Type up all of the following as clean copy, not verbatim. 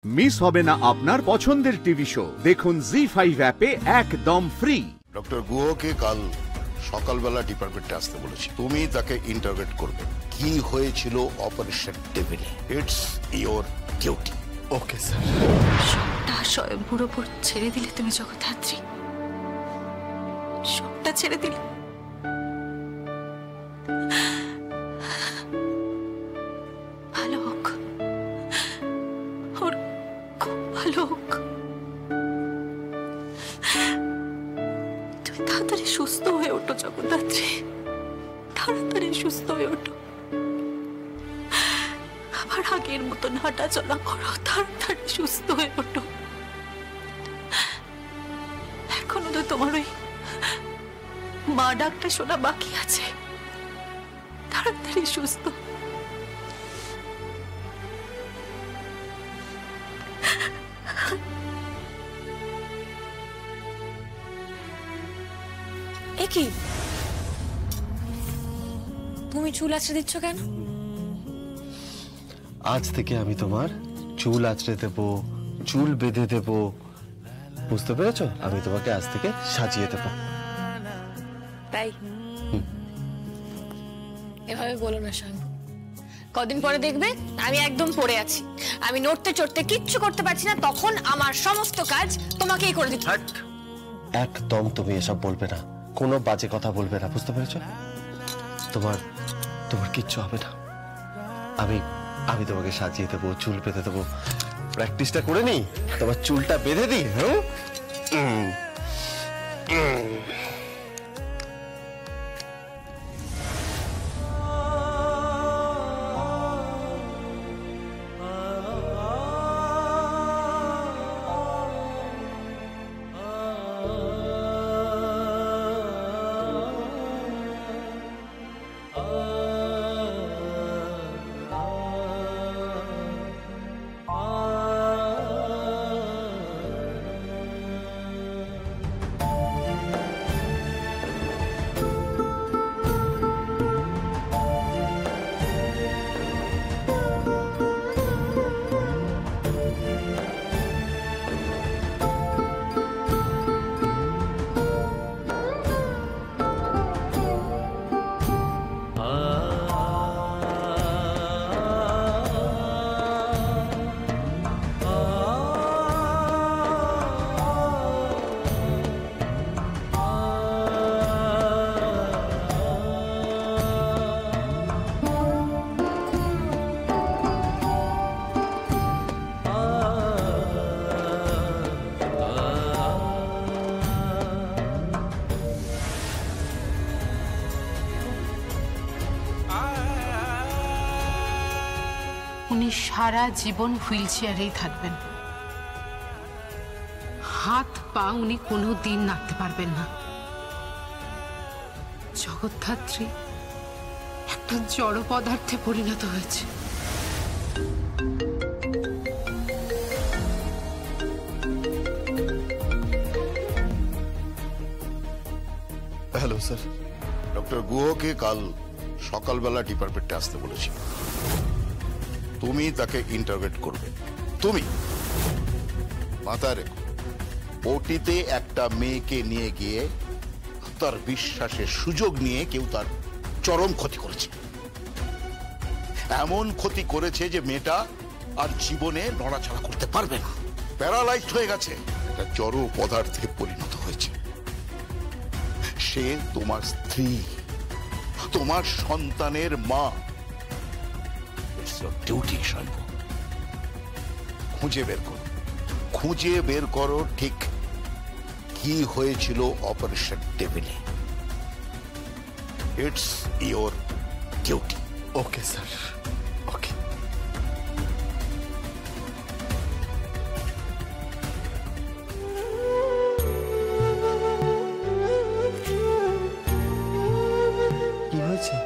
Miss হবে না আপনার পছন্দের টিভি শো। দেখুন জি5 অ্যাপে একদম ফ্রি। ডক্টর গুহকে কাল সকালবেলা ডিপার্টমেন্টে আসতে বলেছি। তুমি তাকে ইন্টারোগেট করবে কি হয়েছিল অপারেশন টেবিলে। It's your duty. Okay sir. সবটা স্বয়ম্ভুর ওপর ছেড়ে দিলে তুমি জগদ্ধাত্রী, সবটা ছেড়ে দিলে। ভালো হোক, ওর খুব ভালো হোক। তুমি তাড়াতাড়ি সুস্থ হয়ে ওঠো জগদ্ধাত্রী, তাড়াতাড়ি সুস্থ হয়ে ওঠো। আবার আগের মতন হাঁটা চলা করো, তাড়াতাড়ি সুস্থ হয়ে ওঠো। এখনো তো তোমার ওই মা ডাকটা শোনা বাকি আছে, তাড়াতাড়ি সুস্থ। কি তুমি চুল আঁচড়ে দিচ্ছ কেন? আজ থেকে আমি তোমার চুল আঁচড়ে দেবো, চুল বেঁধে দেবো, বুঝতে পেরেছো? আমি তোমাকে আজ থেকে সাজিয়ে দেবো। তাই এভাবে বলো না শান্ত। কদিন পরে দেখবে আমি একদম পড়ে আছি, আমি নড়তে চড়তে কিচ্ছু করতে পারছি না, তখন আমার সমস্ত কাজ তোমাকেই করে দিতে হবে। একদম তুমি এসব বলবে না, কোনো বাজে কথা বলবে না, বুঝতে পেরেছো? তোমার তোমার কিচ্ছু হবে না। আমি তোমাকে সাজিয়ে দেবো, চুল বেঁধে দেবো। প্র্যাকটিসটা করে নি, তোমার চুলটা বেঁধে দিই। উনি সারা জীবন হুইল চেয়ারেই থাকবেন, হাত পা উনি কোনো দিন নাড়তে পারবেন না। জগদ্ধাত্রী একটা জড় পদার্থে পরিণত হয়েছে। Hello sir. ডক্টর গুহকে কাল সকালবেলা ডিপার্টমেন্টে আসতে বলেছি। তুমি তাকে ইন্টারোগেট করবে। তুমি মাথায় রেখো, ওটিতে একটা মেয়েকে নিয়ে গিয়ে তার বিশ্বাসের সুযোগ নিয়ে কেউ তার চরম ক্ষতি করেছে। এমন ক্ষতি করেছে যে মেয়েটা আর জীবনে নড়াচড়া করতে পারবে না, প্যারালাইজড হয়ে গেছে, একটা জড় পদার্থে পরিণত হয়েছে। সে তোমার স্ত্রী, তোমার সন্তানের মা। ডিউটি শান্ত, খুঁজে বের করো ঠিক কি হয়েছিল অপারেশন টেবিলে। It's your duty. Okay sir, okay. কি হয়েছে?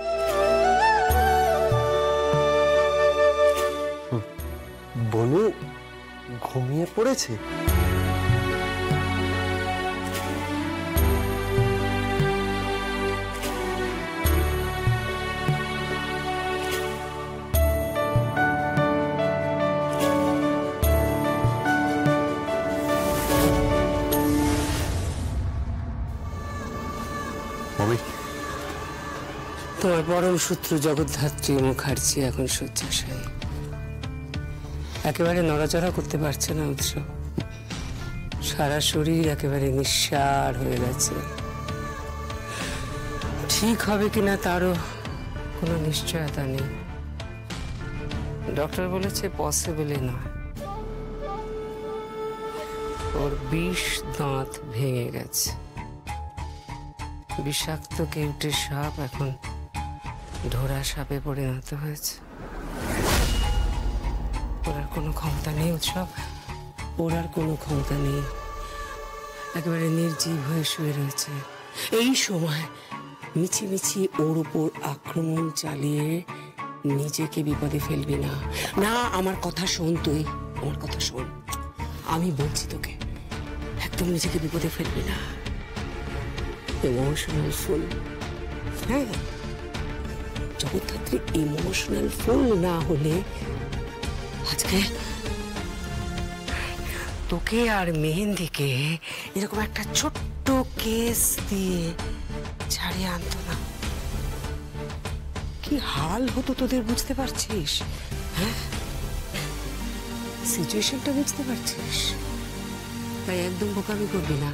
বনু ঘুমিয়ে পড়েছে। তোমার পরম শত্রু জগদ্ধাত্রী মুখার্জি এখন শয্যাশায়ী। একেবারে নড়াচড়া করতে পারছে না উৎসব। সারা শরীর একেবারে নিঃসাড় হয়ে গেছে। ঠিক হবে কিনা তারও কোনো নিশ্চয়তা নেই। ডক্টর বলেছে পসিবলই নয়। ওর 20 দাঁত ভেঙে গেছে। বিষাক্ত কেউটে সাপ এখন ঢোড়া সাপে পরিণত হয়েছে। ওর আর কোনো ক্ষমতা নেই উৎসব, ওর আর কোনো ক্ষমতা নেই। একেবারে নির্জীব হয়ে শুয়ে রয়েছে। এই সময় মিছিমিছি ওর উপর আক্রমণ চালিয়ে নিজেকে বিপদে ফেলবি না। না, আমার কথা শোন, তুই আমার কথা শোন, আমি বলছি তোকে, একদম নিজেকে বিপদে ফেলবি না। ইমোশনাল ফুল, হ্যাঁ, জগদ্ধাত্রী ইমোশনাল ফুল না হলে আজকে তোকে আর মেহেন্দিকে এরকম একটা ছোট্ট কেস দিয়ে ছাড়িয়ে আনতো না। কি হাল হতো তোদের, বুঝতে পারছিস? হ্যাঁ, সিচুয়েশনটা বুঝতে পারছিস? তাই একদম বোকামি করবি না,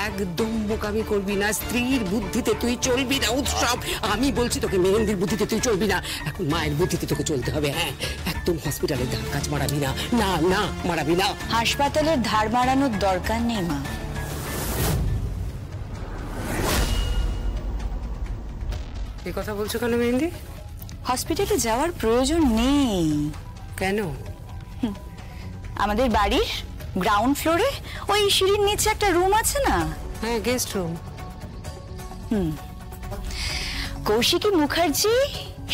একদম বোকামি করবি না। স্ত্রীর বুদ্ধিতে তুই চলবি না উৎসব। আমি বলছি তোকে, মেহেন্দির বুদ্ধিতে তুই চলবি না, এখন মায়ের বুদ্ধিতে তোকে চলতে হবে। হ্যাঁ, একদম হসপিটালের ধার কাজ মারাবি না, না না মারাবি না। হাসপাতালের ধার মারানোর দরকার নেই মা। এই কথা বলছো কেন মেহেন্দি? হসপিটালে যাওয়ার প্রয়োজন নেই। কেন? আমাদের বাড়ির গ্রাউন্ড ফ্লোরে ওই সিঁড়ির নিচে একটা রুম আছে না? হ্যাঁ, গেস্ট রুম। কৌশিকী মুখার্জি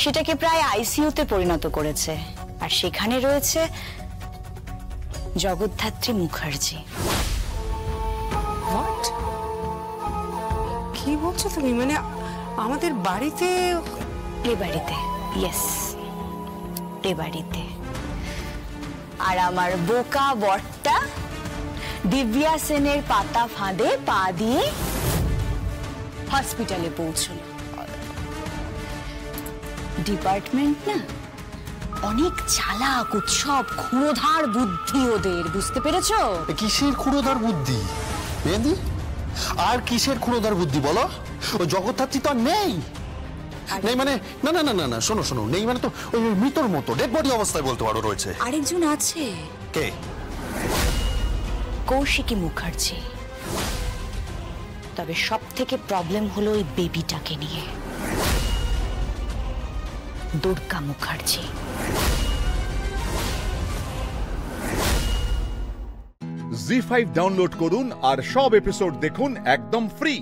সেটাকে প্রায় আইসিইউতে পরিণত করেছে, আর সেখানে রয়েছে জগদ্ধাত্রী মুখার্জি। হোয়াট? কি বলছো তুমি? মানে আমাদের বাড়িতে? এ বাড়িতে, ইয়েস, এ বাড়িতে। আর আমার বোকা বরটা দিব্যা সেনের পাতা ফাঁদে পা দিয়ে হসপিটালে পৌঁছল। ডিপার্টমেন্ট না অনেক চালাক উৎসব, ক্ষুরোধার বুদ্ধি ওদের, বুঝতে পেরেছো? কিসের ক্ষুরোধার বুদ্ধি মেহেন্দি? আর কিসের ক্ষুরোধার বুদ্ধি বলো? ও জগদ্ধাত্রী তো আর নেই। নেই মানে? না না না না না, শোনো শোনো, নেই মানে তো ওই মৃতর মতো, ডেড বডি অবস্থায় বলতে পারো রয়েছে। আরেকজন আছে। কে? কৌশিকী মুখার্জি। তবে সব থেকে প্রবলেম হলো ওই বেবিটাকে নিয়ে, দুর্গা মুখার্জি। জি5 ডাউনলোড করুন আর সব এপিসোড দেখুন একদম ফ্রি।